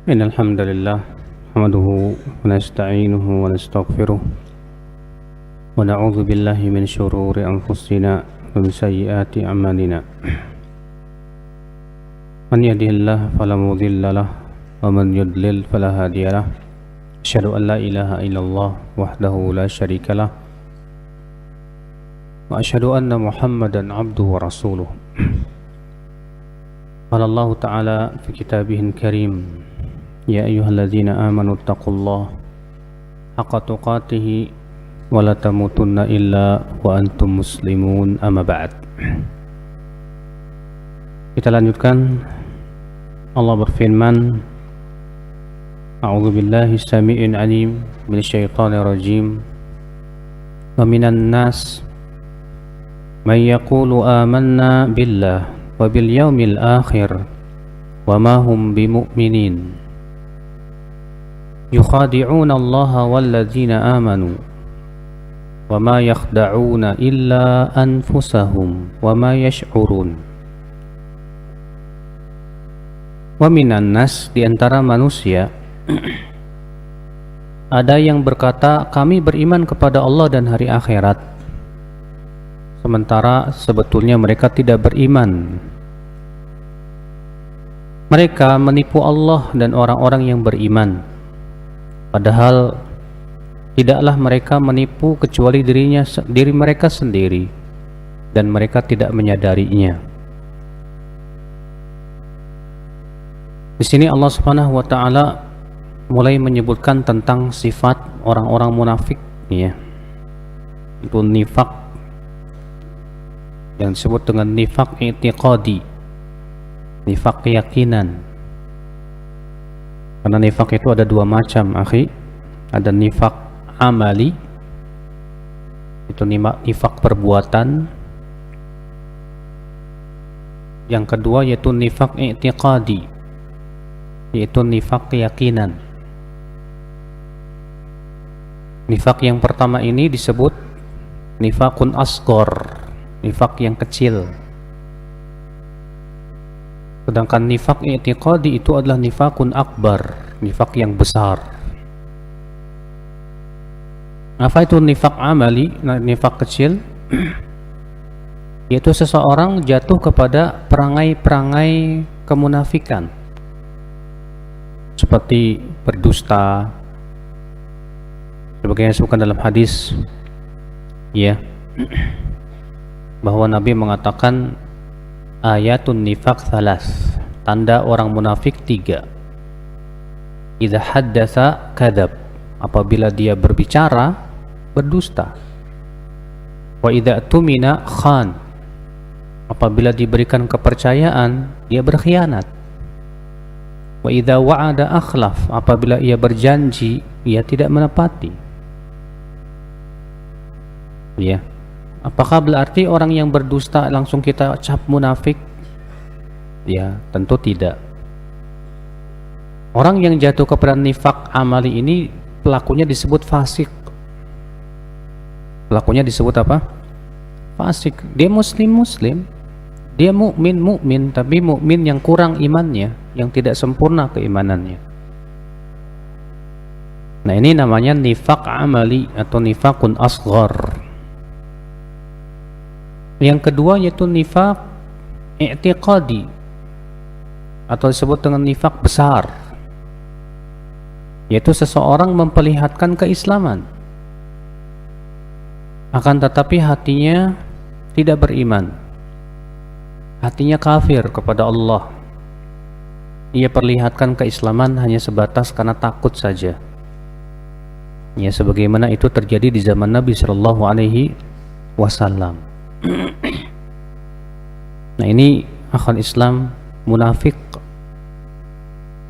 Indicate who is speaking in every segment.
Speaker 1: إن الحمد لله نحمده ونستعينه ونستغفره ونعوذ بالله من شرور أنفسنا ومن سيئات أعمالنا من يهده الله فلا مضل له ومن يضلل فلا هادي له أشهد أن لا إله إلا الله وحده لا شريك له وأشهد أن محمدا عبده ورسوله قال الله تعالى في كتابه الكريم يا أيها الذين آمنوا اتقوا الله حق تقاته ولا تموتن إلا وأنتم مسلمون أما بعد. Kita lanjutkan. Allah berfirman, A'udzu billahi samii'il 'aliim minasyaitonir rajiim. Wa minan nas may yaqulu amanna billah wa bil yaumil akhir wa ma hum bimu'minin. Yukhadi'una Allah walladzina amanu wa ma yakhda'una illa anfusahum wa ma yash'urun. Wa minan nas, di antara manusia ada yang berkata kami beriman kepada Allah dan hari akhirat, sementara sebetulnya mereka tidak beriman. Mereka menipu Allah dan orang-orang yang beriman, padahal tidaklah mereka menipu kecuali diri mereka sendiri, dan mereka tidak menyadarinya. Di sini Allah Subhanahu wa taala mulai menyebutkan tentang sifat orang-orang munafik, ya. Itu nifak yang disebut dengan nifak i'tiqadi, nifak keyakinan. Karena nifak itu ada dua macam, akhi. Ada nifak amali, itu nifak perbuatan. Yang kedua yaitu nifak i'tiqadi, yaitu nifak keyakinan. Nifak yang pertama ini disebut nifakun asghar, nifak yang kecil. Sedangkan nifak i'tiqadi itu adalah nifakun akbar, nifak yang besar. Apa itu nifak amali, nifak kecil? Yaitu seseorang jatuh kepada perangai-perangai kemunafikan, seperti berdusta, sebagaimana disebutkan dalam hadis, ya, bahwa Nabi mengatakan ayatun nifaq thalas, tanda orang munafik 3. Idza haddatsa kadzab, apabila dia berbicara berdusta. Wa idza tumina khan, apabila diberikan kepercayaan dia berkhianat. Wa idza wa'ada akhlaf, apabila ia berjanji ia tidak menepati. Ya. Apakah berarti orang yang berdusta langsung kita cap munafik? Ya, tentu tidak. Orang yang jatuh kepada nifak amali ini pelakunya disebut fasik. Pelakunya disebut apa? Fasik. Dia muslim, dia mukmin, tapi mukmin yang kurang imannya, yang tidak sempurna keimanannya. Nah, ini namanya nifak amali atau nifakun asghar. Yang kedua yaitu nifak i'tiqadi atau disebut dengan nifak besar, yaitu seseorang memperlihatkan keislaman akan tetapi hatinya tidak beriman, hatinya kafir kepada Allah. Ia perlihatkan keislaman hanya sebatas karena takut saja, ya, sebagaimana itu terjadi di zaman Nabi Shallallahu Alaihi Wasallam. Nah, ini akhwat Islam munafik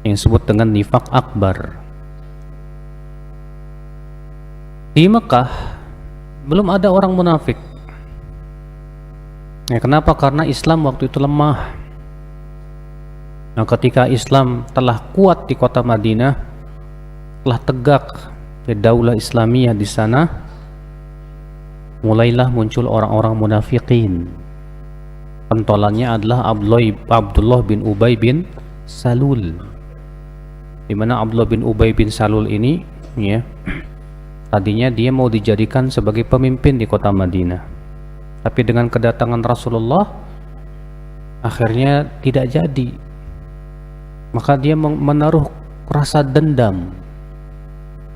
Speaker 1: yang disebut dengan nifak akbar. Di Mekah belum ada orang munafik. Ya, kenapa? Karena Islam waktu itu lemah. Nah, ketika Islam telah kuat di kota Madinah, telah tegak daulah Islamiyah di sana, mulailah muncul orang-orang munafikin. Pentolannya adalah Abdullah bin Ubay bin Salul. di mana Abdullah bin Ubay bin Salul ini, ya, tadinya dia mau dijadikan sebagai pemimpin di kota Madinah, tapi dengan kedatangan Rasulullah akhirnya tidak jadi. Maka dia menaruh rasa dendam,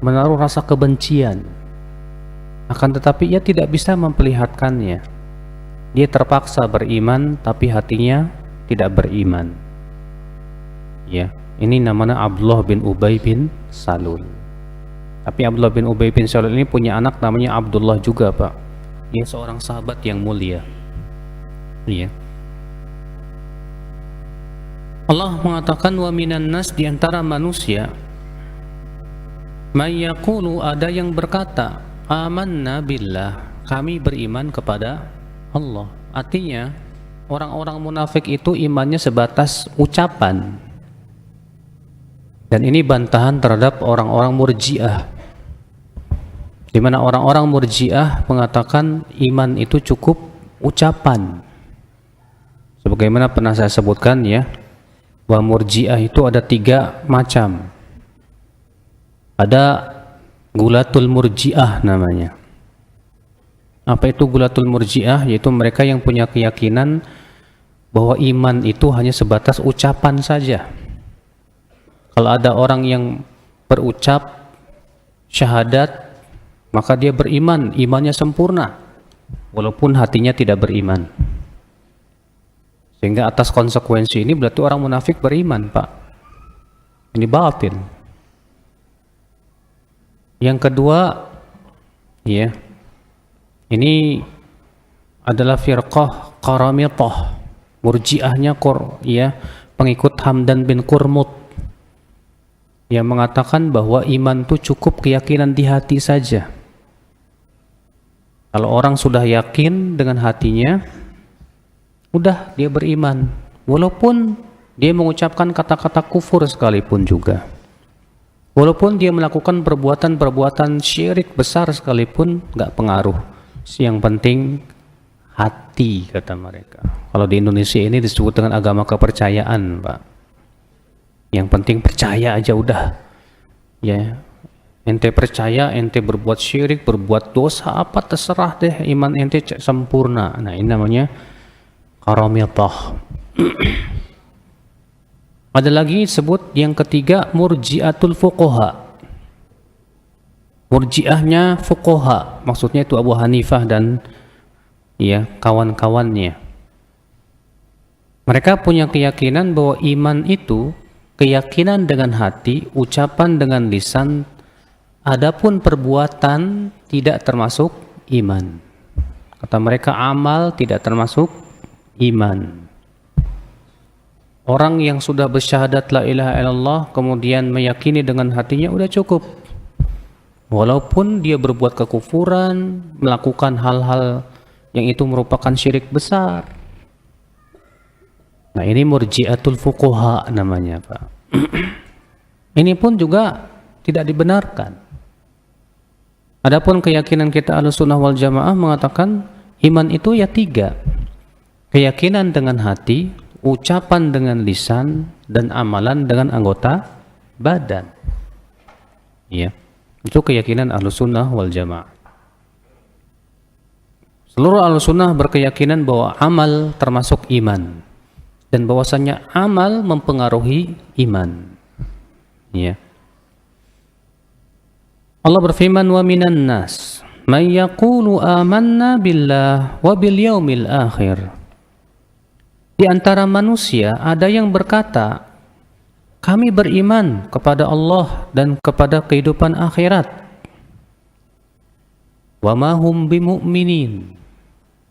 Speaker 1: menaruh rasa kebencian. Akan tetapi ia tidak bisa memperlihatkannya. Dia terpaksa beriman, tapi hatinya tidak beriman. Ya, ini namanya Abdullah bin Ubay bin Salul. Tapi Abdullah bin Ubay bin Salul ini punya anak namanya Abdullah juga, Pak. Dia seorang sahabat yang mulia. Iya. Allah mengatakan, wa minan nas, di antara manusia, may yaqulu, ada yang berkata, amanna billah, kami beriman kepada Allah. Artinya orang-orang munafik itu imannya sebatas ucapan. Dan ini bantahan terhadap orang-orang Murji'ah, di mana orang-orang Murji'ah mengatakan iman itu cukup ucapan. Sebagaimana pernah saya sebutkan, ya, bahwa Murji'ah itu ada 3 macam. Ada Gulatul Murji'ah namanya. Apa itu Gulatul Murji'ah? Yaitu mereka yang punya keyakinan bahwa iman itu hanya sebatas ucapan saja. Kalau ada orang yang berucap syahadat, maka dia beriman, imannya sempurna, walaupun hatinya tidak beriman. Sehingga atas konsekuensi ini berarti orang munafik beriman, Pak. Ini batil. Yang kedua, ya, ini adalah firqah Qaramitah, Murji'ahnya ya, pengikut Hamdan bin Qurmud, yang mengatakan bahwa iman itu cukup keyakinan di hati saja. Kalau orang sudah yakin dengan hatinya, udah dia beriman, walaupun dia mengucapkan kata-kata kufur sekalipun juga, walaupun dia melakukan perbuatan-perbuatan syirik besar sekalipun, nggak pengaruh. Yang penting hati, kata mereka. Kalau di Indonesia ini disebut dengan agama kepercayaan, Pak. Yang penting percaya aja udah, ya. Ente percaya, ente berbuat syirik, berbuat dosa apa terserah deh, iman ente sempurna. Nah, ini namanya Qaramitah. Ada lagi sebut yang ketiga, Murji'atul Fuqaha. Murji'ahnya fuqaha, maksudnya itu Abu Hanifah dan, ya, kawan-kawannya. Mereka punya keyakinan bahwa iman itu keyakinan dengan hati, ucapan dengan lisan, adapun perbuatan tidak termasuk iman. Kata mereka, amal tidak termasuk iman. Orang yang sudah bersyahadat la ilaha illallah kemudian meyakini dengan hatinya udah cukup, walaupun dia berbuat kekufuran, melakukan hal-hal yang itu merupakan syirik besar. Nah, ini Murji'atul Fuqaha namanya, Pak. Ini pun juga tidak dibenarkan. Adapun keyakinan kita Ahlussunnah wal Jamaah mengatakan iman itu ya 3. Keyakinan dengan hati, ucapan dengan lisan, dan amalan dengan anggota badan. Ya, itu keyakinan Ahlussunnah wal Jamaah. Seluruh Ahlussunnah berkeyakinan bahwa amal termasuk iman, dan bahwasanya amal mempengaruhi iman. Ya. Allah berfirman, wa minan nas may yaqulu amanna billah wa bil yaumil akhir. Di antara manusia ada yang berkata, kami beriman kepada Allah dan kepada kehidupan akhirat. Wa ma hum bimu'minin.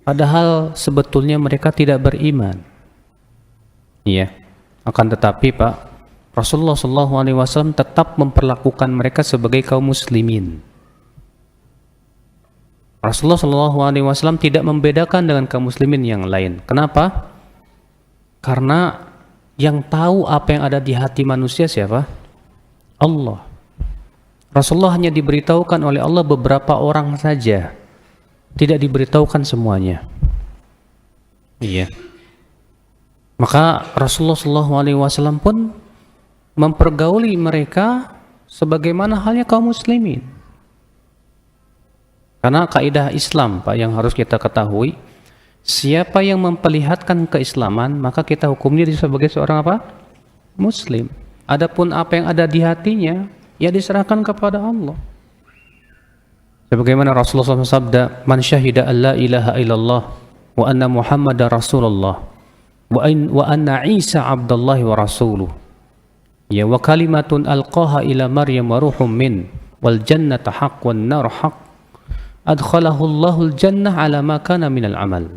Speaker 1: Padahal sebetulnya mereka tidak beriman. Iya, akan tetapi, Pak, Rasulullah SAW tetap memperlakukan mereka sebagai kaum muslimin. Rasulullah SAW tidak membedakan dengan kaum muslimin yang lain. Kenapa? Karena yang tahu apa yang ada di hati manusia siapa? Allah. Rasulullah hanya diberitahukan oleh Allah beberapa orang saja, tidak diberitahukan semuanya. Iya. Maka Rasulullah SAW pun mempergauli mereka sebagaimana halnya kaum muslimin. Karena kaidah Islam, Pak, yang harus kita ketahui, siapa yang memperlihatkan keislaman, maka kita hukumnya dia sebagai seorang apa? Muslim. Adapun apa yang ada di hatinya, ya diserahkan kepada Allah. Sebagaimana Rasulullah SAW sabda, "Man syahida an la ilaha illallah wa anna Muhammadar Rasulullah wa anna Isa abdallahi wa rasuluh. Ya wa kalimatun alqaha ila Maryam wa ruhum min wal jannata haqq wan nar haqq adkhalahu Allahul jannah ala ma kana minal amal."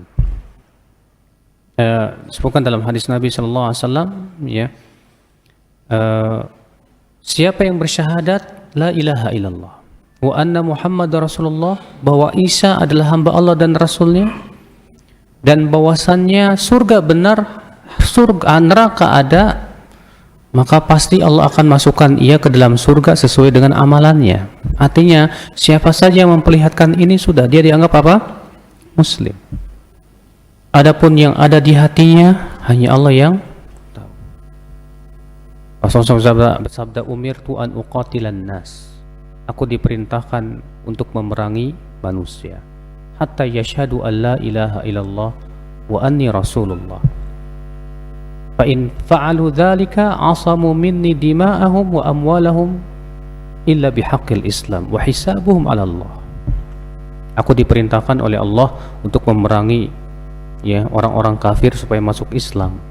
Speaker 1: Sebutkan dalam hadis Nabi sallallahu alaihi wasallam, ya, siapa yang bersyahadat la ilaha illallah wa anna Muhammadar Rasulullah, bahwa Isa adalah hamba Allah dan Rasulnya, dan bahwasannya surga benar, surga neraka ada, maka pasti Allah akan masukkan ia ke dalam surga sesuai dengan amalannya. Artinya siapa saja yang memperlihatkan ini, sudah dia dianggap apa? Muslim. Adapun yang ada di hatinya hanya Allah yang tahu. Rasulullah bersabda, "Umirtu an uqatilan nas." Aku diperintahkan untuk memerangi manusia hatta yashhadu an la ilaha illallah wa anni rasulullah. Fa in fa'alu dzalika 'asamu minni dima'ahum wa amwalahum illa bihaqqil Islam wa hisabuhum 'ala Allah. Aku diperintahkan oleh Allah untuk memerangi, ya, orang-orang kafir supaya masuk Islam,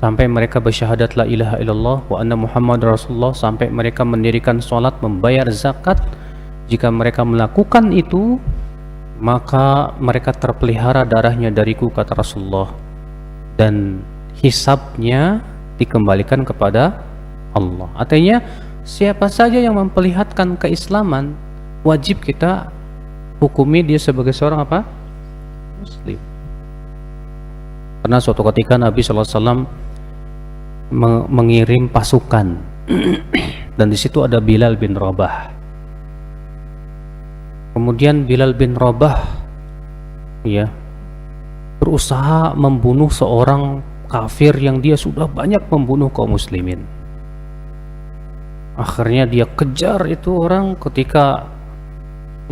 Speaker 1: sampai mereka bersyahadat la ilaha illallah wa anna Muhammad Rasulullah, sampai mereka mendirikan sholat, membayar zakat. Jika mereka melakukan itu, maka mereka terpelihara darahnya dariku, kata Rasulullah, dan hisabnya dikembalikan kepada Allah. Artinya siapa saja yang memperlihatkan keislaman, wajib kita hukumi dia sebagai seorang apa? Muslim. Karena suatu ketika Nabi SAW mengirim pasukan dan di situ ada Bilal bin Rabah. Kemudian Bilal bin Rabah, ya, berusaha membunuh seorang kafir yang dia sudah banyak membunuh kaum muslimin. Akhirnya dia kejar itu orang. Ketika,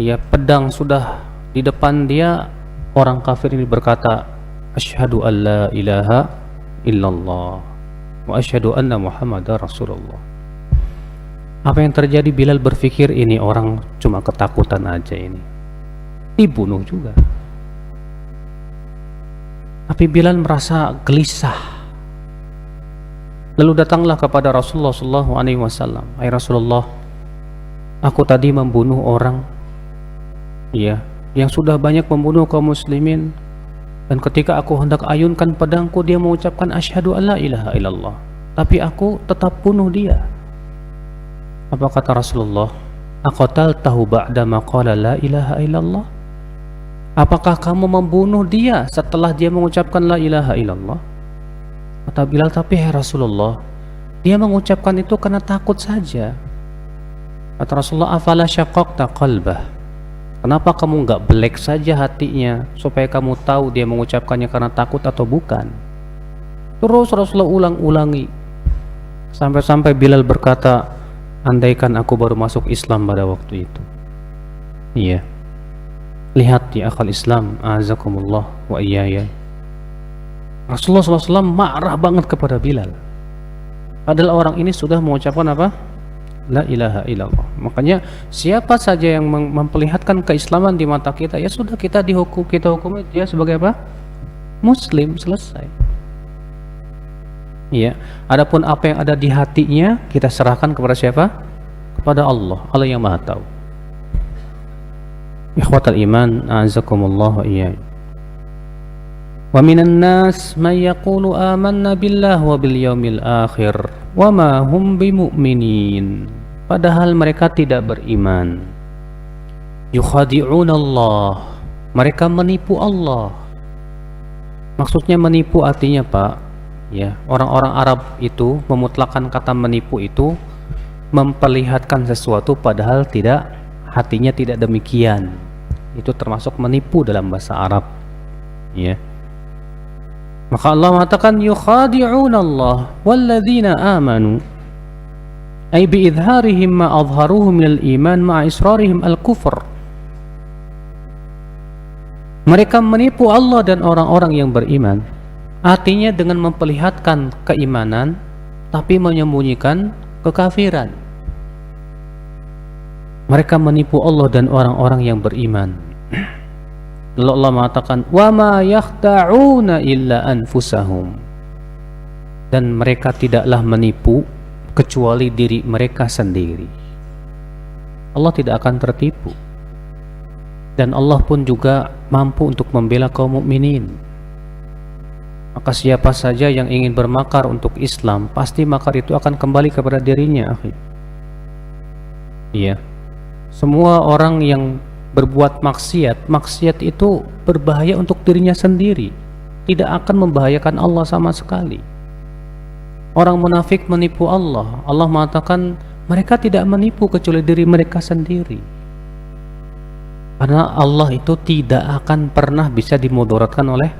Speaker 1: ya, pedang sudah di depan dia, orang kafir ini berkata, "Asyhadu an la ilaha illallah wa asyhadu anna Muhammadar Rasulullah." Apa yang terjadi? Bilal berpikir ini orang cuma ketakutan aja, ini dibunuh juga. Tapi Bilal merasa gelisah. Lalu datanglah kepada Rasulullah SAW, "Hai Rasulullah, aku tadi membunuh orang, ya, yang sudah banyak membunuh kaum muslimin, dan ketika aku hendak ayunkan pedangku, dia mengucapkan asyhadu an la ilaha illallah, tapi aku tetap bunuh dia." Apa kata Rasulullah? "Aqataltahu ba'da ma qala la ilaha illallah?" Apakah kamu membunuh dia setelah dia mengucapkan la ilaha illallah? Kata Bilal, "Tapi ya Rasulullah, dia mengucapkan itu karena takut saja." Kata Rasulullah, "Afala syaqqaqta qalbah?" Kenapa kamu nggak belek saja hatinya supaya kamu tahu dia mengucapkannya karena takut atau bukan? Terus Rasulullah ulang-ulangi sampai-sampai Bilal berkata, "Andaikan aku baru masuk Islam pada waktu itu." Iya, lihat ya akal Islam, azakumullah wa iyaya. Rasulullah SAW marah banget kepada Bilal, padahal orang ini sudah mengucapkan apa? La ilaha illallah. Makanya siapa saja yang memperlihatkan keislaman di mata kita, ya sudah, kita hukum dia sebagai apa? Muslim, selesai. Iya. Adapun apa yang ada di hatinya, kita serahkan kepada siapa? Kepada Allah. Allah yang Maha tahu. Ikhwatal iman, a'azakumullah wa iyyakum. Wa minan nas may yaqulu amanna billah wa bil yaumil akhir wa ma hum bimu'minin. Padahal mereka tidak beriman. Yukhadi'un Allah. Mereka menipu Allah. Maksudnya menipu artinya, Pak, ya, orang-orang Arab itu memutlakkan kata menipu itu memperlihatkan sesuatu padahal tidak, hatinya tidak demikian. Itu termasuk menipu dalam bahasa Arab, ya. Maka Allah mengatakan yukhadi'una Allah walladzina amanu, ay biidharihim ma adharuhu minal iman ma'a israrihim al-kufr. Mereka menipu Allah dan orang-orang yang beriman, artinya dengan memperlihatkan keimanan tapi menyembunyikan kekafiran. Mereka menipu Allah dan orang-orang yang beriman. Lalu Allah mengatakan wa ma yakhda'una illa anfusahum, dan mereka tidaklah menipu kecuali diri mereka sendiri. Allah tidak akan tertipu, dan Allah pun juga mampu untuk membela kaum mukminin. Maka siapa saja yang ingin bermakar untuk Islam, pasti makar itu akan kembali kepada dirinya, akhi. Iya. Semua orang yang berbuat maksiat itu berbahaya untuk dirinya sendiri, tidak akan membahayakan Allah sama sekali. Orang munafik menipu Allah. Allah mengatakan mereka tidak menipu kecuali diri mereka sendiri, karena Allah itu tidak akan pernah bisa dimudaratkan oleh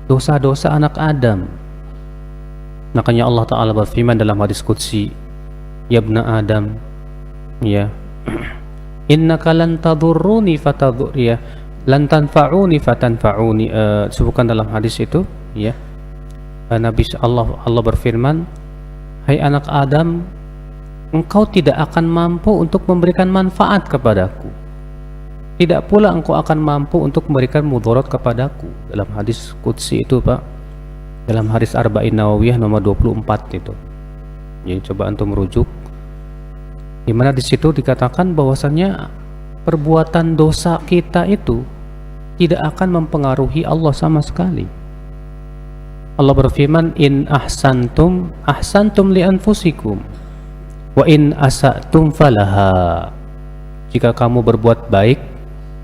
Speaker 1: dosa-dosa anak Adam. Makanya Allah Ta'ala berfirman dalam hadis qudsi, ya ibna Adam, ya, innaka lan tadurruni fatadhur, ya, lan tanfa'uni fatanfa'uni. Sebutkan dalam hadis itu, ya, Nabi Allah berfirman, hai anak Adam, engkau tidak akan mampu untuk memberikan manfaat kepadaku, tidak pula engkau akan mampu untuk memberikan mudarat kepadaku. Dalam hadis qudsi itu, Pak, dalam hadis Arba'in Nawawiyah nomor 24 itu. Jadi coba antum merujuk, di mana di situ dikatakan bahwasannya perbuatan dosa kita itu tidak akan mempengaruhi Allah sama sekali. Allah berfirman, in ahsantum ahsantum li anfusikum wa in asatum falaha. Jika kamu berbuat baik,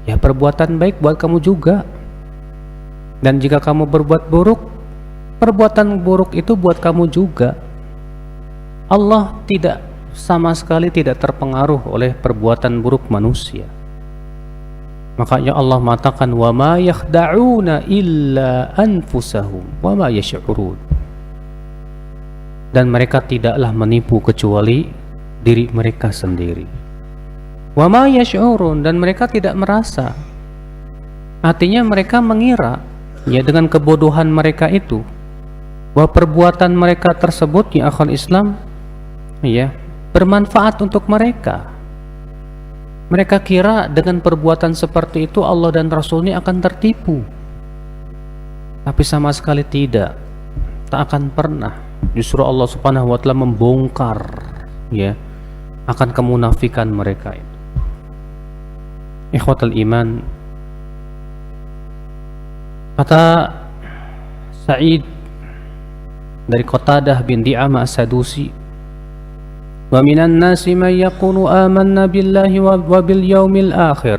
Speaker 1: ya perbuatan baik buat kamu juga, dan jika kamu berbuat buruk, perbuatan buruk itu buat kamu juga. Allah tidak sama sekali tidak terpengaruh oleh perbuatan buruk manusia. Makanya Allah mengatakan wa ma yakhda'una illa anfusahum wa ma yash'urun, dan mereka tidaklah menipu kecuali diri mereka sendiri. Wa ma yash'urun, dan mereka tidak merasa. Artinya mereka mengira, ya, dengan kebodohan mereka itu, bahwa perbuatan mereka tersebut, ya akhwal Islam, ya, bermanfaat untuk mereka. Mereka kira dengan perbuatan seperti itu Allah dan Rasulnya akan tertipu, tapi sama sekali tidak, tak akan pernah. Justru Allah Subhanahu wa Ta'ala membongkar, ya, akan kemunafikan mereka itu. Ikhwatul iman, kata Sa'id dari Qatadah bin Di'amah As-Sadusi, wa minan nasi man yaqulu amanna billahi wa bil yaumil akhir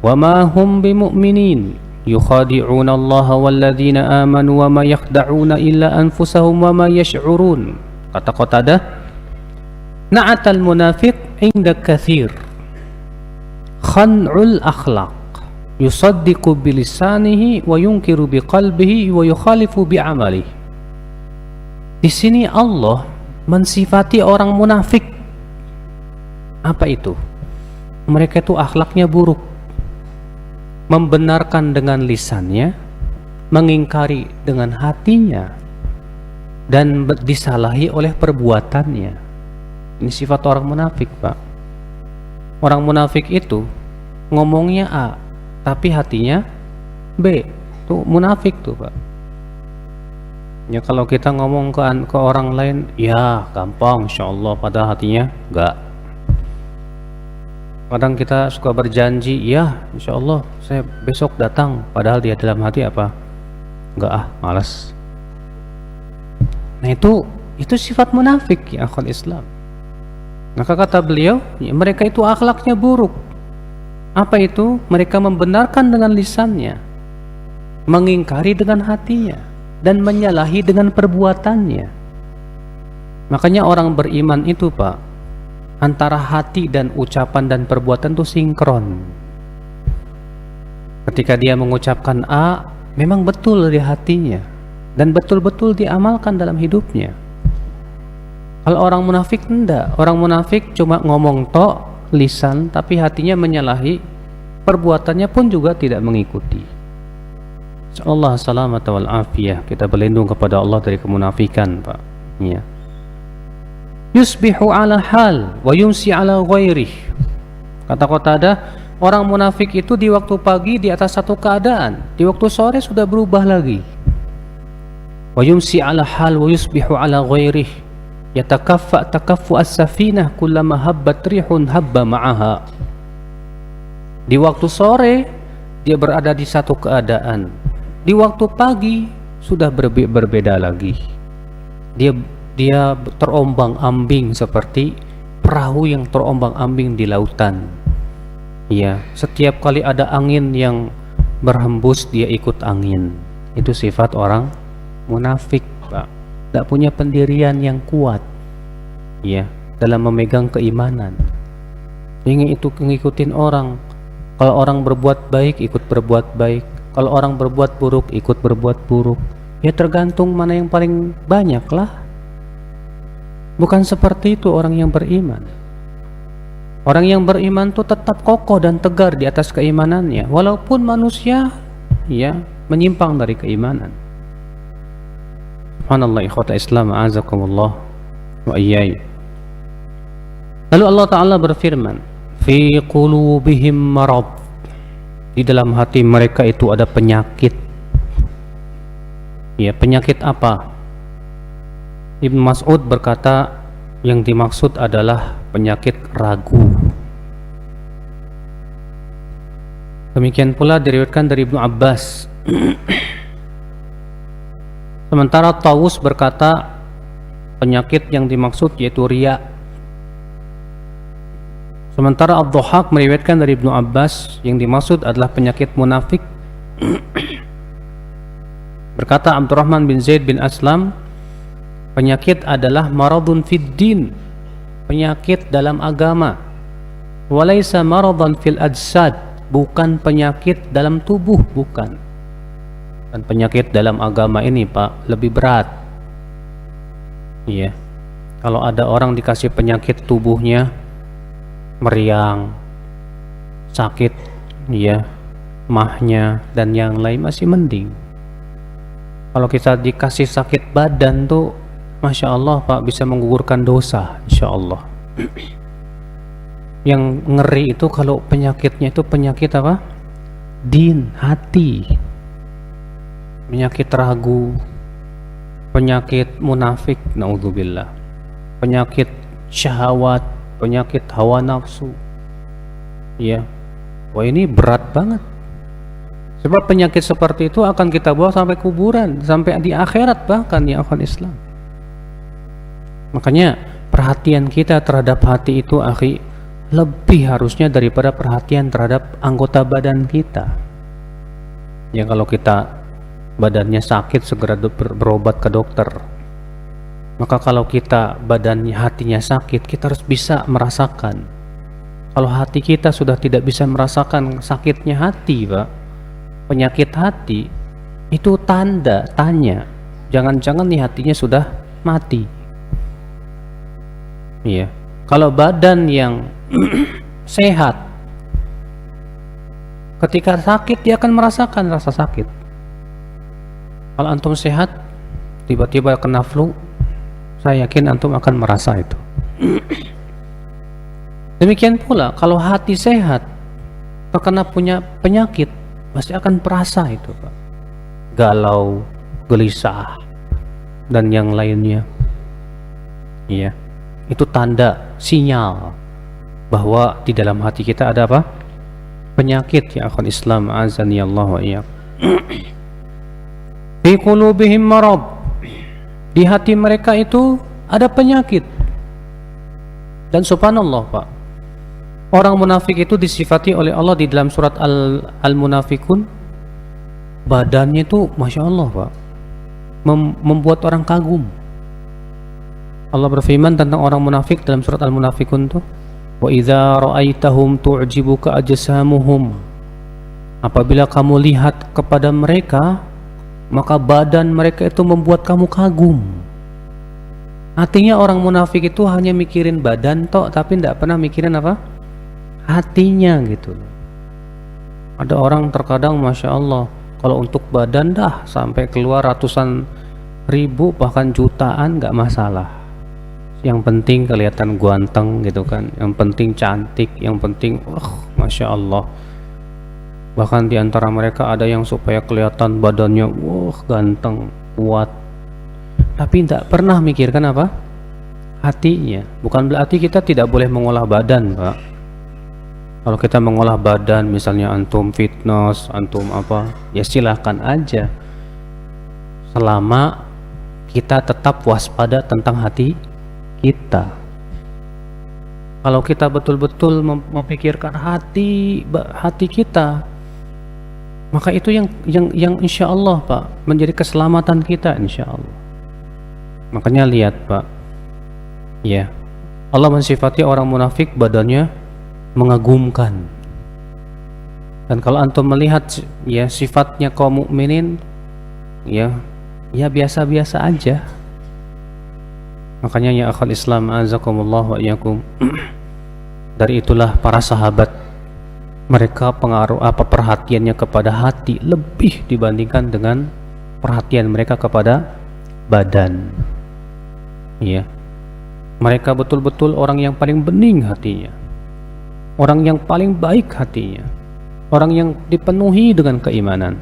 Speaker 1: wa ma hum bimu'minin yukhadi'una Allah walladzina amanu wa ma yakhda'una illa anfusahum wa ma yash'urun. Kata Qatadah, na'atal munafiq inda kathir khan'ul akhlaq yusaddiqu bilisanihi wa yunkiru biqalbihi wa yukhalifu bi'amalihi. Di sini Allah mensifati orang munafik. Apa itu? Mereka itu akhlaknya buruk, membenarkan dengan lisannya, mengingkari dengan hatinya, dan disalahi oleh perbuatannya. Ini sifat orang munafik, Pak. Orang munafik itu ngomongnya A, tapi hatinya B. Tuh munafik tuh, Pak. Ya, kalau kita ngomong ke orang lain, ya gampang insyaallah, padahal hatinya enggak. Kadang kita suka berjanji, ya insyaallah saya besok datang, padahal dia dalam hati apa? Enggak, malas. Nah, itu sifat munafik, ya akhwal Islam. Maka kata beliau, ya, mereka itu akhlaknya buruk. Apa itu? Mereka membenarkan dengan lisannya, mengingkari dengan hatinya, dan menyalahi dengan perbuatannya. Makanya orang beriman itu, Pak, antara hati dan ucapan dan perbuatan itu sinkron. Ketika dia mengucapkan A, memang betul di hatinya dan betul-betul diamalkan dalam hidupnya. Kalau orang munafik enggak, orang munafik cuma ngomong tok lisan tapi hatinya menyalahi, perbuatannya pun juga tidak mengikuti. Insyaallah salamat wal afiyah, kita berlindung kepada Allah dari kemunafikan, Pak. Ya. Yusbihu ala hal wa yumsi ala ghairih. Kata Qatadah, orang munafik itu di waktu pagi di atas satu keadaan, di waktu sore sudah berubah lagi. Wa yumsi ala hal wa yusbihu ala ghairih. Yatakaffa takaffu as-safinah kullama habbat rihun habba ma'aha. Di waktu sore dia berada di satu keadaan, di waktu pagi sudah berbeda lagi. Dia terombang-ambing seperti perahu yang terombang-ambing di lautan. Ya, setiap kali ada angin yang berhembus dia ikut angin. Itu sifat orang munafik, Pak. Tidak punya pendirian yang kuat, ya, dalam memegang keimanan. Ingin itu ngikutin orang. Kalau orang berbuat baik ikut berbuat baik, kalau orang berbuat buruk ikut berbuat buruk. Ya tergantung mana yang paling banyak lah. Bukan seperti itu orang yang beriman. Orang yang beriman tuh tetap kokoh dan tegar di atas keimanannya, walaupun manusia ya menyimpang dari keimanan. Subhanallah, ikhwata Islam, a'azakumullah wa iyyai. Lalu Allah Ta'ala berfirman, fi qulubihim marad, di dalam hati mereka itu ada penyakit. Ya, penyakit apa? Ibnu Mas'ud berkata yang dimaksud adalah penyakit ragu. Demikian pula diriwayatkan dari Ibnu Abbas. Sementara Tawus berkata penyakit yang dimaksud yaitu riya. Sementara Ad-Dhahhak meriwayatkan dari Ibnu Abbas yang dimaksud adalah penyakit munafik. Berkata Abdurrahman bin Zaid bin Aslam, penyakit adalah maradun fid din, penyakit dalam agama. Walaysa maradan fil ajsad, bukan penyakit dalam tubuh, bukan. Dan penyakit dalam agama ini, Pak, lebih berat. Iya. Kalau ada orang dikasih penyakit tubuhnya meriang, sakit, ya, mahnya dan yang lain masih mending. Kalau kita dikasih sakit badan tuh, Masya Allah, Pak, bisa menggugurkan dosa, Insya Allah. Yang ngeri itu kalau penyakitnya itu penyakit apa? Din, hati. Penyakit ragu, penyakit munafik, naudzubillah, penyakit syahwat, penyakit hawa nafsu. Ya, wah ini berat banget. Sebab penyakit seperti itu akan kita bawa sampai kuburan, sampai di akhirat bahkan, ya akhwan Islam. Makanya perhatian kita terhadap hati itu, akhi, lebih harusnya daripada perhatian terhadap anggota badan kita. Ya kalau kita badannya sakit segera berobat ke dokter. Maka kalau kita badannya, hatinya sakit, kita harus bisa merasakan. Kalau hati kita sudah tidak bisa merasakan sakitnya hati, Pak, penyakit hati, itu tanya, jangan-jangan nih hatinya sudah mati. Iya. Kalau badan yang sehat, ketika sakit dia akan merasakan rasa sakit. Kalau antum sehat, tiba-tiba kena flu, saya yakin antum akan merasa itu. Demikian pula kalau hati sehat, terkena punya penyakit, pasti akan perasa itu, Pak. Galau, gelisah, dan yang lainnya. Iya, itu tanda, sinyal bahwa di dalam hati kita ada apa? Penyakit, ya akhwan Islam, azani Allah wa iyyakum. Fi qulubihim marad, di hati mereka itu ada penyakit. Dan subhanallah, Pak, orang munafik itu disifati oleh Allah di dalam surat Al-Munafikun, badannya itu Masya Allah, Pak, membuat orang kagum. Allah berfirman tentang orang munafik dalam surat Al-Munafikun tuh, wa idza ra'aitahum tu'jibuka ajsamuhum Apabila kamu lihat kepada mereka, maka badan mereka itu membuat kamu kagum. Artinya orang munafik itu hanya mikirin badan tok, tapi tidak pernah mikirin apa? Hatinya gitu. Ada orang terkadang Masya Allah, kalau untuk badan dah sampai keluar ratusan ribu bahkan jutaan nggak masalah. Yang penting kelihatan ganteng gitu kan, yang penting cantik, yang penting Masya Allah. Bahkan di antara mereka ada yang supaya kelihatan badannya ganteng, kuat, tapi tidak pernah mikirkan apa? Hatinya. Bukan berarti kita tidak boleh mengolah badan, Pak. Kalau kita mengolah badan, misalnya antum fitness, antum apa, ya silahkan aja, selama kita tetap waspada tentang hati kita. Kalau kita betul-betul memikirkan hati kita, maka itu yang insya Allah Pak menjadi keselamatan kita insya Allah. Makanya lihat Pak, ya Allah mensifati orang munafik badannya mengagumkan. Dan kalau antum melihat ya sifatnya kaum mukminin, ya biasa-biasa aja. Makanya ya akhal Islam azakumullah wa iyyakum, dari itulah para sahabat, mereka perhatiannya kepada hati lebih dibandingkan dengan perhatian mereka kepada badan. Ya, mereka betul-betul orang yang paling bening hatinya, orang yang paling baik hatinya, orang yang dipenuhi dengan keimanan.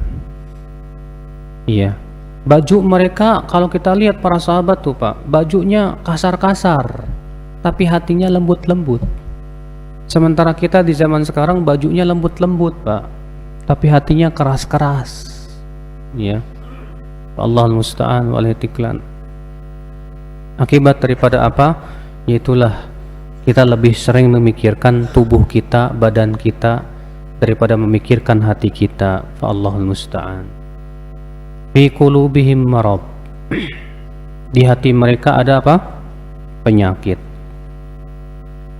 Speaker 1: Iya, baju mereka kalau kita lihat para sahabat tuh Pak, bajunya kasar-kasar, tapi hatinya lembut-lembut. Sementara kita di zaman sekarang bajunya lembut-lembut Pak, tapi hatinya keras-keras. Ya, Allahul musta'an wal itiklan. Akibat daripada apa? Yaitulah kita lebih sering memikirkan tubuh kita, badan kita, daripada memikirkan hati kita. Allahul musta'an. Fi qulubihim marad. Di hati mereka ada apa? Penyakit.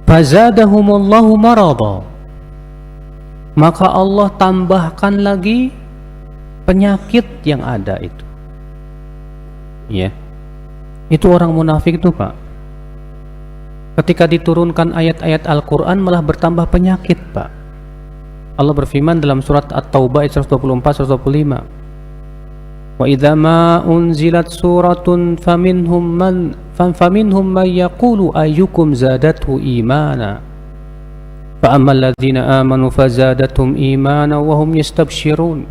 Speaker 1: Fazadahumullahu marada, maka Allah tambahkan lagi penyakit yang ada itu. Ya, itu orang munafik itu Pak. Ketika diturunkan ayat-ayat Al-Quran malah bertambah penyakit Pak. Allah berfirman dalam surat At-Taubah ayat 124-125, wa idza ma unzilat suratun faminhum man yaqulu ayyukum zadathu imana fa ammal ladzina amanu fazadathum imana wa hum yastabshirun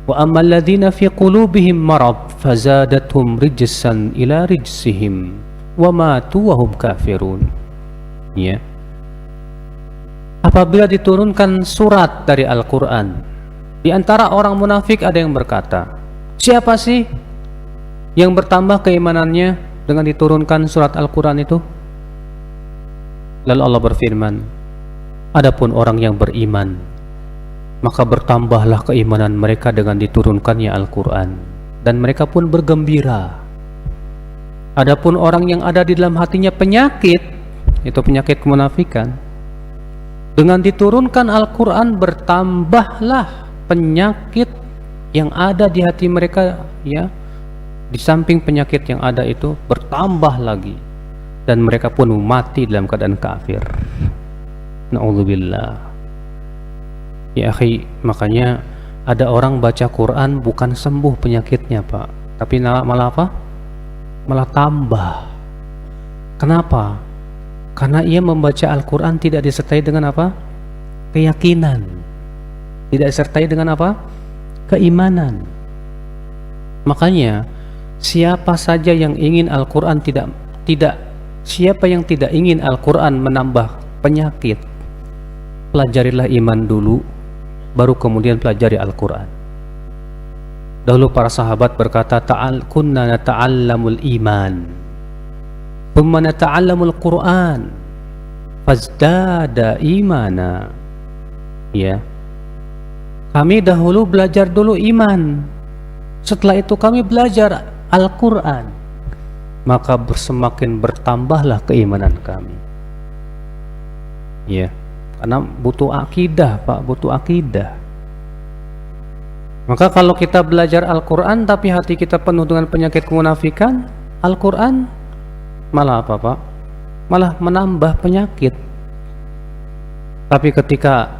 Speaker 1: wa ammal ladzina fi qulubihim marad fazadathum rijsan ila rijsihim wa matu wa hum kafirun. Ya, apabila diturunkan surat dari Al-Quran, di antara orang munafik ada yang berkata, siapa sih yang bertambah keimanannya dengan diturunkan surat Al-Quran itu? Lalu Allah berfirman, adapun orang yang beriman, maka bertambahlah keimanan mereka dengan diturunkannya Al-Quran, dan mereka pun bergembira. Adapun orang yang ada di dalam hatinya penyakit, itu penyakit kemunafikan, dengan diturunkan Al-Quran bertambahlah penyakit yang ada di hati mereka, ya, di samping penyakit yang ada itu bertambah lagi, dan mereka pun mati dalam keadaan kafir. Na'udzubillah. Ya akhi, makanya ada orang baca Quran bukan sembuh penyakitnya Pak, tapi malah apa? Malah tambah. Kenapa? Karena ia membaca Al-Quran tidak disertai dengan apa? Keyakinan. Tidak disertai dengan apa? Keimanan. Makanya siapa saja yang ingin Al-Quran siapa yang tidak ingin Al-Quran menambah penyakit, pelajarilah iman dulu, baru kemudian pelajari Al-Quran. Dahulu para sahabat berkata, kunna nata'allamul iman thumma nata'allamul Quran fazdada imana. Ya, kami dahulu belajar dulu iman, setelah itu kami belajar Al-Quran, maka semakin bertambahlah keimanan kami. Ya, karena butuh akidah Pak, butuh akidah. Maka kalau kita belajar Al-Quran tapi hati kita penuh dengan penyakit kemunafikan, Al-Quran malah apa Pak? Malah menambah penyakit. Tapi ketika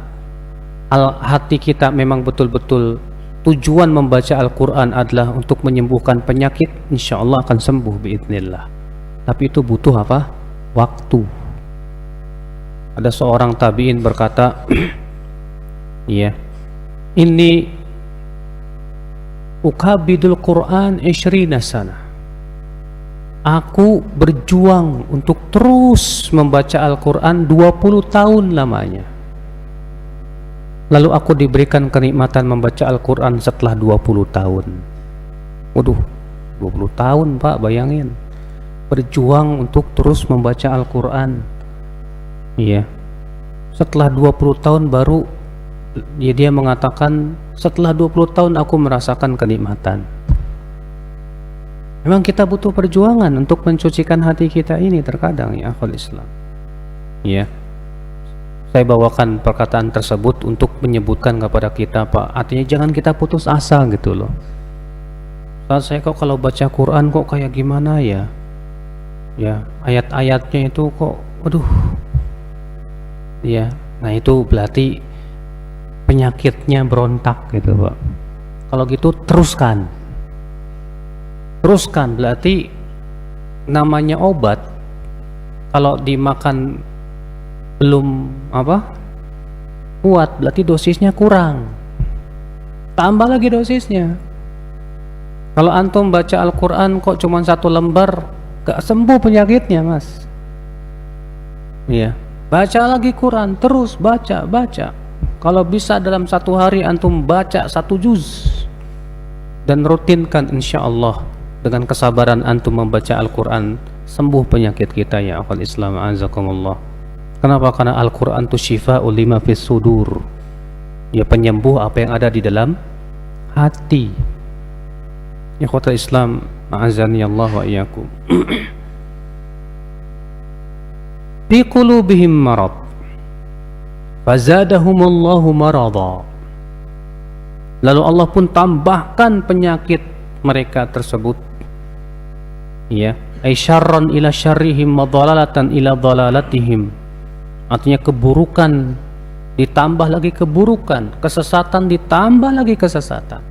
Speaker 1: hati kita memang betul-betul tujuan membaca Al-Quran adalah untuk menyembuhkan penyakit, insya Allah akan sembuh biidznillah. Tapi itu butuh apa? Waktu. Ada seorang tabi'in berkata, iya, ini ukabidul Quran 20 sana. Aku berjuang untuk terus membaca Al-Quran 20 tahun lamanya. Lalu aku diberikan kenikmatan membaca Al-Quran setelah 20 tahun. Waduh, 20 tahun Pak, bayangin. Berjuang untuk terus membaca Al-Quran. Iya. Setelah 20 tahun baru dia mengatakan, setelah 20 tahun aku merasakan kenikmatan. Memang kita butuh perjuangan untuk mensucikan hati kita ini terkadang ya akhul Islam. Iya. Saya bawakan perkataan tersebut untuk menyebutkan kepada kita Pak, artinya jangan kita putus asa gitu loh. Saat saya kok kalau baca Quran kok kayak gimana ya? Ya, ayat-ayatnya itu kok aduh. Ya, nah itu berarti penyakitnya berontak gitu Pak. Kalau gitu teruskan. Teruskan berarti namanya obat kalau dimakan belum apa kuat, berarti dosisnya kurang, tambah lagi dosisnya. Kalau antum baca Al-Quran kok cuma 1 lembar gak sembuh penyakitnya Mas. Iya, baca lagi Quran, terus baca. Kalau bisa dalam 1 hari antum baca 1 juz dan rutinkan, insya Allah dengan kesabaran antum membaca Al-Quran sembuh penyakit kita ya akhwal Islam azakumullah. Kenapa? Karena Al-Quran itu syifa'ul lima fis sudur, ya penyembuh apa yang ada di dalam hati. Ya akhwatul Islam a'azani Allah wa iyyakum. Fi qulubihim marad fazadahumullahu marada. Lalu Allah pun tambahkan penyakit mereka tersebut, ya, ay syarran ila syarrihim wa dhalalatan ila dhalalatihim. Artinya keburukan ditambah lagi keburukan, kesesatan ditambah lagi kesesatan.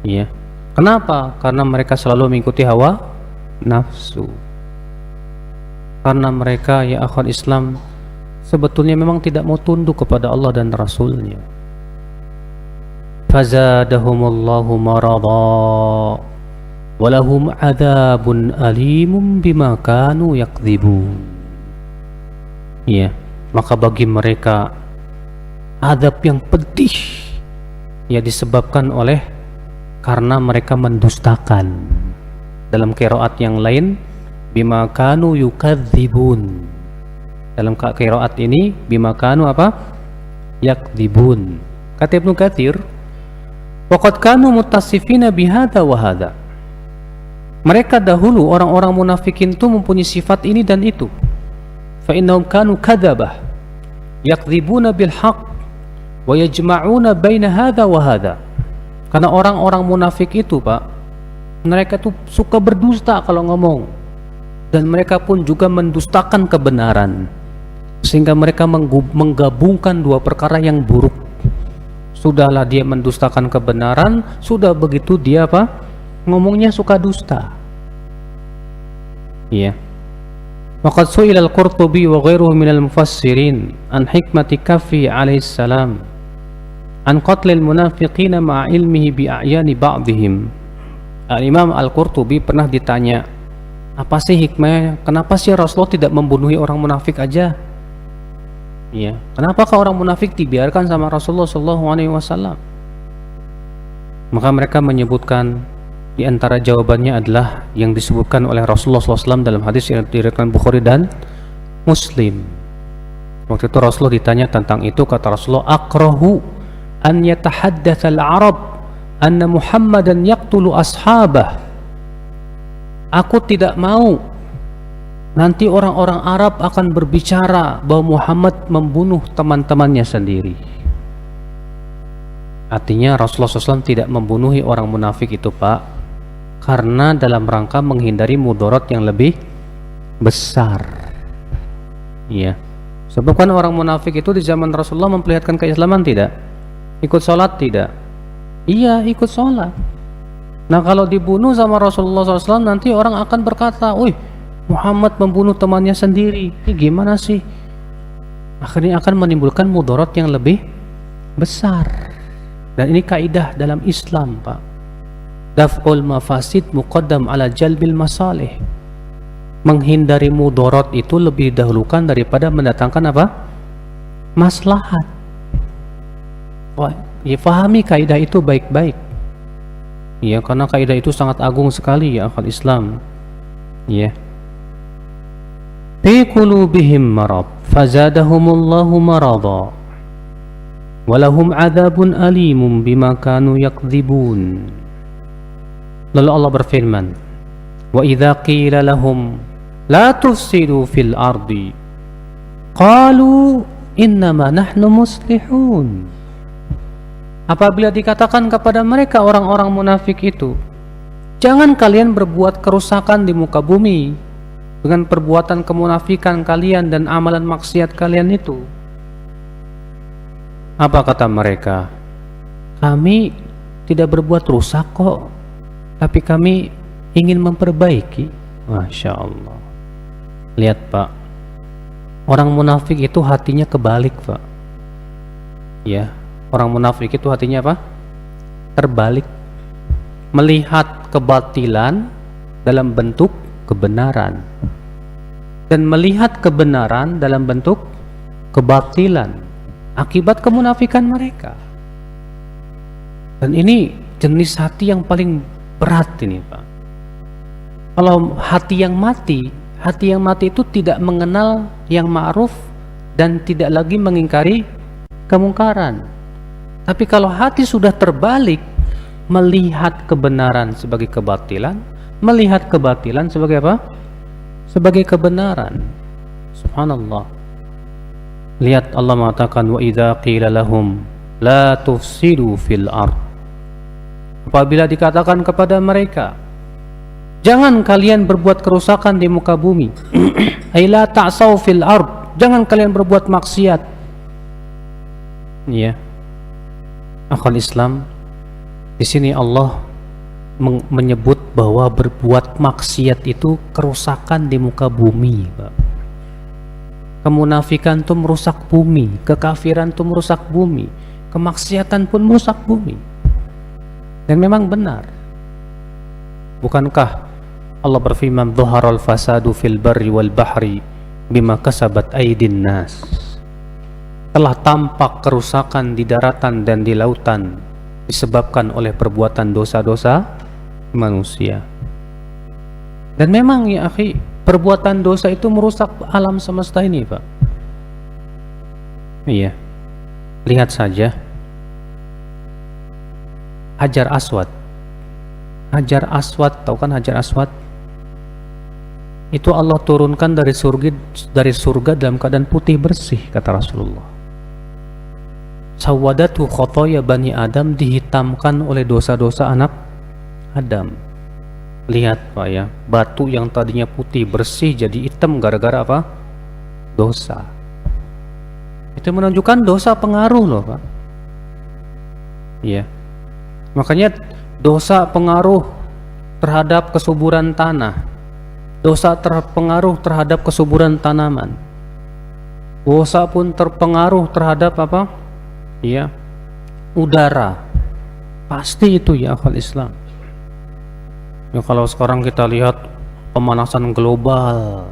Speaker 1: Iya. Kenapa? Karena mereka selalu mengikuti hawa nafsu. Karena mereka ya akhwat Islam sebetulnya memang tidak mau tunduk kepada Allah dan Rasulnya. Fazadahumullahu marada walahum adzabun alimun bima kanu yakdzibun. Ya, maka bagi mereka azab yang pedih ya disebabkan oleh karena mereka mendustakan. Dalam qiraat yang lain bima kanu yukadzibun. Dalam qiraat ini bima kanu apa? Yakdzibun. Kata Ibnu Katsir, waqad kanu muttasifina bihadza wa hadza. Mereka dahulu orang-orang munafikin itu mempunyai sifat ini dan itu. Fa innahum kanu kadzabah yakdzibuna bil haqq wa yajma'una baina hadza wa hadza. Karena orang-orang munafik itu Pak, mereka tuh suka berdusta kalau ngomong, dan mereka pun juga mendustakan kebenaran, sehingga mereka menggabungkan 2 perkara yang buruk. Sudahlah dia mendustakan kebenaran, sudah begitu dia apa? Ngomongnya suka dusta. Iya. Waqad su'ila al-Qurtubi wa ghairuhu minal mufassirin an hikmati Kaffi alaihi salam an qatlil munafiqina ma'a ilmihi bi a'yani ba'dihim. Al-Imam Al-Qurtubi pernah ditanya, apa sih hikmahnya? Kenapa sih Rasulullah tidak membunuhi orang munafik aja? Iya. Kenapakah orang munafik dibiarkan sama Rasulullah SAW? Maka mereka menyebutkan, di antara jawabannya adalah yang disebutkan oleh Rasulullah SAW dalam hadis yang diriwayatkan Bukhari dan Muslim. Waktu itu Rasulullah ditanya tentang itu, kata Rasulullah, akrahu an yatahaddatsal Arab anna Muhammadan yaqtulu ashabah. Aku tidak mau nanti orang-orang Arab akan berbicara bahwa Muhammad membunuh teman-temannya sendiri. Artinya Rasulullah SAW tidak membunuhi orang munafik itu, Pak, karena dalam rangka menghindari mudarat yang lebih besar. Iya. Sebab kan orang munafik itu di zaman Rasulullah memperlihatkan keislaman tidak? Ikut sholat tidak? Iya, ikut sholat. Nah, kalau dibunuh sama Rasulullah SAW, nanti orang akan berkata, "Wih, Muhammad membunuh temannya sendiri. Ini gimana sih?" Akhirnya akan menimbulkan mudarat yang lebih besar. Dan ini kaidah dalam Islam, Pak. Daf'ul mafasid muqaddam ala jalbil masalih. Menghindari mudarat itu lebih didahulukan daripada mendatangkan apa? Maslahat. Wah, ya pahami kaidah itu baik-baik. Ya, karena kaidah itu sangat agung sekali ya akal Islam. Ya. Fi qulubihim marad fazadahumullahu marada walahum adzabun alimun bima kanu yakdzibun. Lalu Allah berfirman, wa idza qila lahum la tufsidu fil ardi qalu innama nahnu muslihun. Apabila dikatakan kepada mereka orang-orang munafik itu, jangan kalian berbuat kerusakan di muka bumi dengan perbuatan kemunafikan kalian dan amalan maksiat kalian itu. Apa kata mereka? Kami tidak berbuat rusak kok, tapi kami ingin memperbaiki. Masya Allah. Lihat, Pak, orang munafik itu hatinya kebalik, Pak. Ya, orang munafik itu hatinya apa? Terbalik. Melihat kebatilan dalam bentuk kebenaran dan melihat kebenaran dalam bentuk kebatilan akibat kemunafikan mereka. Dan ini jenis hati yang paling berat ini, Pak. Kalau hati yang mati itu tidak mengenal yang ma'ruf dan tidak lagi mengingkari kemungkaran. Tapi kalau hati sudah terbalik, melihat kebenaran sebagai kebatilan, melihat kebatilan sebagai apa? Sebagai kebenaran. Subhanallah. Lihat Allah mengatakan, wa idza qila lahum la tufsidu fil ard. Apabila dikatakan kepada mereka, jangan kalian berbuat kerusakan di muka bumi. Ay la ta'saw fil ard. Jangan kalian berbuat maksiat. Ya. Akal Islam, di sini Allah menyebut bahwa berbuat maksiat itu kerusakan di muka bumi, Pak. Kemunafikan itu merusak bumi, kekafiran itu merusak bumi, kemaksiatan pun merusak bumi. Dan memang benar. Bukankah Allah berfirman, "Dhaharal fasadu fil barri wal bahri bima kasabat aydin nas." Telah tampak kerusakan di daratan dan di lautan disebabkan oleh perbuatan dosa-dosa manusia. Dan memang ya akhi, perbuatan dosa itu merusak alam semesta ini, Pak. Iya. Lihat saja Hajar Aswad. Hajar Aswad, tahu kan Hajar Aswad? Itu Allah turunkan dari surga dalam keadaan putih bersih, kata Rasulullah. Sawadatu khotoya bani Adam, dihitamkan oleh dosa-dosa anak Adam. Lihat, Pak, ya, batu yang tadinya putih bersih jadi hitam gara-gara apa? Dosa. Itu menunjukkan dosa pengaruh loh, Pak. Iya. Makanya dosa pengaruh terhadap kesuburan tanah. Dosa terpengaruh terhadap kesuburan tanaman. Dosa pun terpengaruh terhadap apa? Iya. Udara. Pasti itu ya akal Islam. Ya, kalau sekarang kita lihat pemanasan global,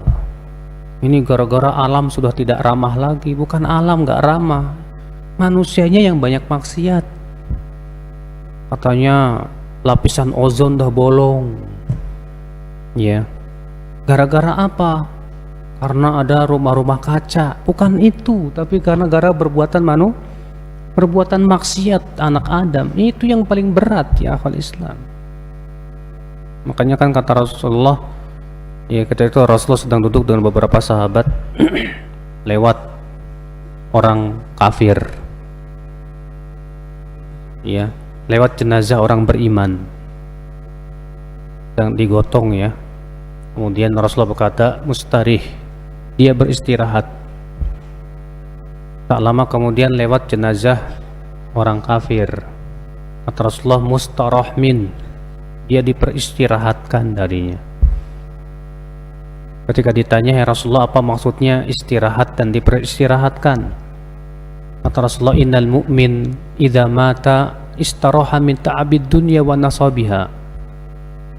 Speaker 1: ini gara-gara alam sudah tidak ramah lagi. Bukan alam gak ramah, manusianya yang banyak maksiat. Katanya lapisan ozon dah bolong. Ya, gara-gara apa? Karena ada rumah-rumah kaca. Bukan itu, tapi karena gara perbuatan maksiat anak Adam. Itu yang paling berat ya akal Islam. Makanya kan kata Rasulullah, ya ketika itu Rasulullah sedang duduk dengan beberapa sahabat, lewat orang kafir. ya, lewat jenazah orang beriman yang digotong ya. Kemudian Rasulullah berkata, mustarih, dia beristirahat. Tak lama kemudian lewat jenazah orang kafir. Kata Rasulullah, mustarahmin, dia diperistirahatkan darinya. Ketika ditanya, ya Rasulullah, apa maksudnya istirahat dan diperistirahatkan? Kata Rasulullah, innal mu'min idza mata istaraha min ta'abid dunya wa nasabiha.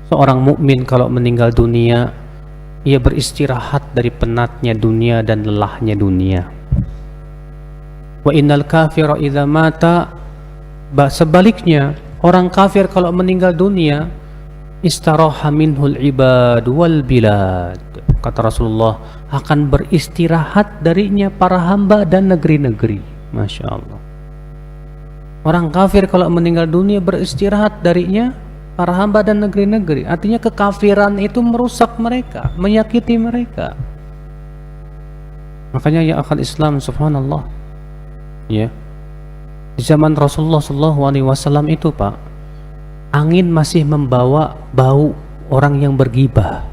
Speaker 1: Seorang mukmin kalau meninggal dunia, ia beristirahat dari penatnya dunia dan lelahnya dunia. Wa innal kafira idza mata, sebaliknya orang kafir kalau meninggal dunia, istaraha minhul ibad wal bilad. Kata Rasulullah, akan beristirahat darinya para hamba dan negeri-negeri. Masya Allah. Orang kafir kalau meninggal dunia beristirahat darinya para hamba dan negeri-negeri. Artinya kekafiran itu merusak mereka, menyakiti mereka. Makanya ya akal Islam, subhanallah, ya, di zaman Rasulullah SAW itu Pak, angin masih membawa bau orang yang bergibah.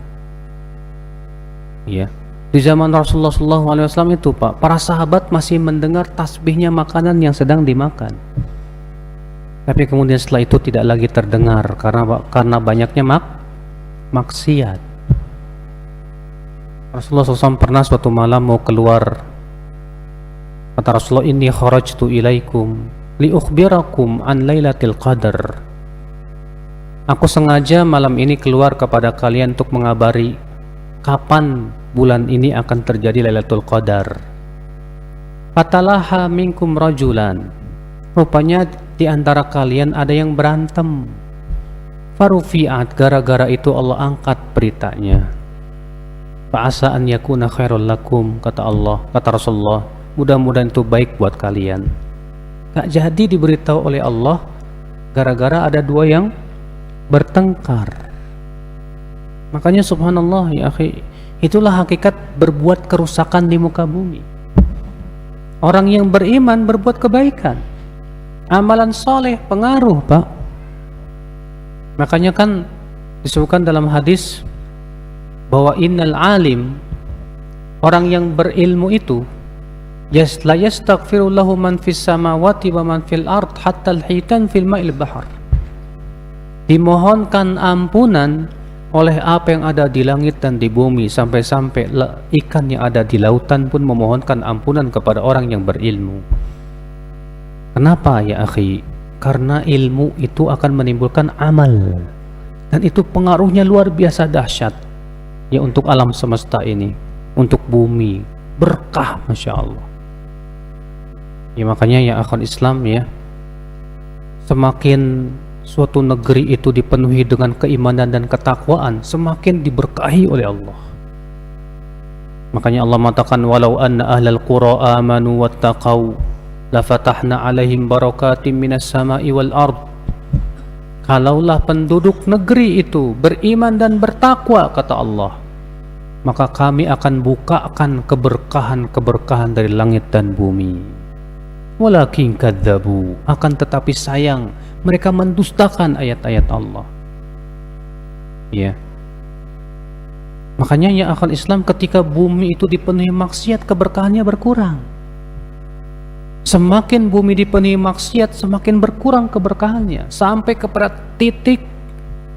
Speaker 1: Ya, di zaman Rasulullah SAW itu Pak, para sahabat masih mendengar tasbihnya makanan yang sedang dimakan. Tapi kemudian setelah itu tidak lagi terdengar karena banyaknya maksiat. Rasulullah SAW pernah suatu malam mau keluar. Kata Rasulullah, inni kharajtu ilaikum li ukhbirakum an lailatul qadar. Aku sengaja malam ini keluar kepada kalian untuk mengabari kapan bulan ini akan terjadi Lailatul Qadar. Fatalaha minkum rajulan. Rupanya di antara kalian ada yang berantem. Farufi'at, gara-gara itu Allah angkat beritanya. Fa'asa an yakuna khairul lakum, kata Allah, kata Rasulullah, mudah-mudahan itu baik buat kalian. Gak jadi diberitahu oleh Allah gara-gara ada dua yang bertengkar. Makanya subhanallah ya akhi, itulah hakikat berbuat kerusakan di muka bumi. Orang yang beriman berbuat kebaikan, amalan soleh pengaruh Pak. Makanya kan disebutkan dalam hadis bahwa innal alim, orang yang berilmu itu, la yastaghfiru lahu man fis samawati wa man fil ard hatta al-hitan fil ma'il bahar. Dimohonkan ampunan oleh apa yang ada di langit dan di bumi, sampai-sampai ikan yang ada di lautan pun memohonkan ampunan kepada orang yang berilmu. Kenapa ya akhi? Karena ilmu itu akan menimbulkan amal, dan itu pengaruhnya luar biasa dahsyat ya untuk alam semesta ini, untuk bumi, berkah, Masya Allah. Ya makanya ya akhwat Islam ya, semakin suatu negeri itu dipenuhi dengan keimanan dan ketakwaan, semakin diberkahi oleh Allah. Makanya Allah mengatakan, walau anna ahlal qura amanu wattaqau lafatahna alaihim barakatim minas sama'i wal ard. Kalaulah penduduk negeri itu beriman dan bertakwa, kata Allah, maka kami akan bukakan keberkahan-keberkahan dari langit dan bumi. Walakin kadzabu, akan tetapi sayang mereka mendustakan ayat-ayat Allah. Ya. Makanya ya akal Islam, ketika bumi itu dipenuhi maksiat, keberkahannya berkurang. Semakin bumi dipenuhi maksiat, semakin berkurang keberkahannya, sampai kepada titik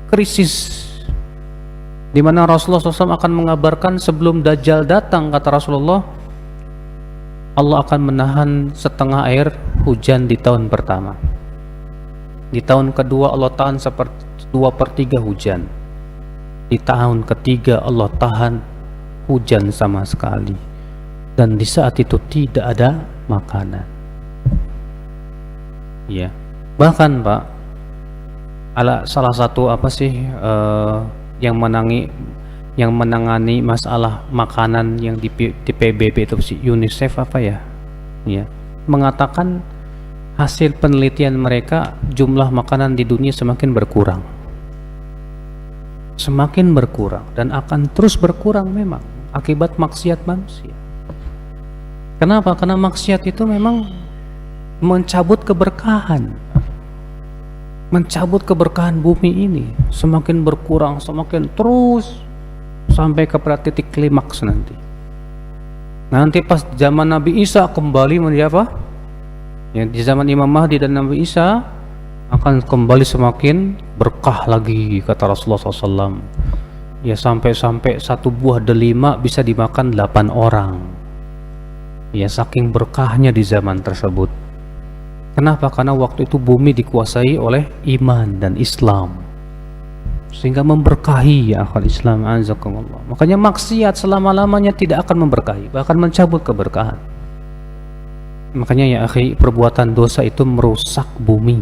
Speaker 1: krisis, di mana Rasulullah SAW akan mengabarkan sebelum Dajjal datang, kata Rasulullah, Allah akan menahan setengah air hujan di tahun pertama. Di tahun kedua Allah tahan 2/3 hujan. Di tahun ketiga Allah tahan hujan sama sekali. Dan di saat itu tidak ada makanan. Ya, bahkan Pak, salah satu apa sih yang menangani masalah makanan yang di PBB itu si UNICEF apa ya? Ya, mengatakan hasil penelitian mereka, jumlah makanan di dunia semakin berkurang. Semakin berkurang dan akan terus berkurang memang akibat maksiat manusia. Kenapa? Karena maksiat itu memang mencabut keberkahan. mencabut keberkahan bumi ini, semakin berkurang, semakin terus sampai kepada titik klimaks nanti. Nanti pas zaman Nabi Isa kembali menjadi apa? Ya, di zaman Imam Mahdi dan Nabi Isa akan kembali semakin berkah lagi, kata Rasulullah SAW. Ya, sampai-sampai satu buah delima bisa dimakan 8 orang. Ya, saking berkahnya di zaman tersebut. Kenapa? Karena waktu itu bumi dikuasai oleh iman dan Islam, sehingga memberkahi, ya akhwal Islam azakumullah. Makanya maksiat selama-lamanya tidak akan memberkahi, bahkan mencabut keberkahan. Makanya ya akhi, perbuatan dosa itu merusak bumi.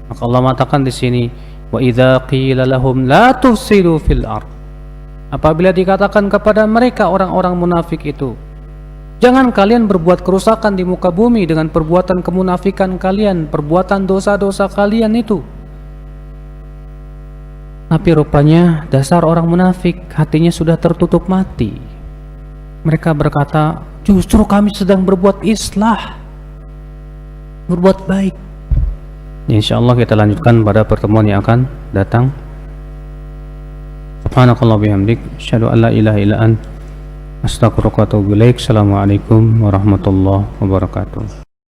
Speaker 1: Maka Allah mengatakan di sini, wa idza qila lahum la tufsidu fil ard. Apabila dikatakan kepada mereka orang-orang munafik itu, jangan kalian berbuat kerusakan di muka bumi dengan perbuatan kemunafikan kalian, perbuatan dosa-dosa kalian itu. Tapi rupanya dasar orang munafik, hatinya sudah tertutup mati. Mereka berkata, justru kami sedang berbuat islah, berbuat baik. Insyaallah kita lanjutkan pada pertemuan yang akan datang. Subhanakallah bihamdik, asyhadu an la ilaha illa anta, astaghfiruka wa atubu ilaik. Assalamualaikum warahmatullahi wabarakatuh.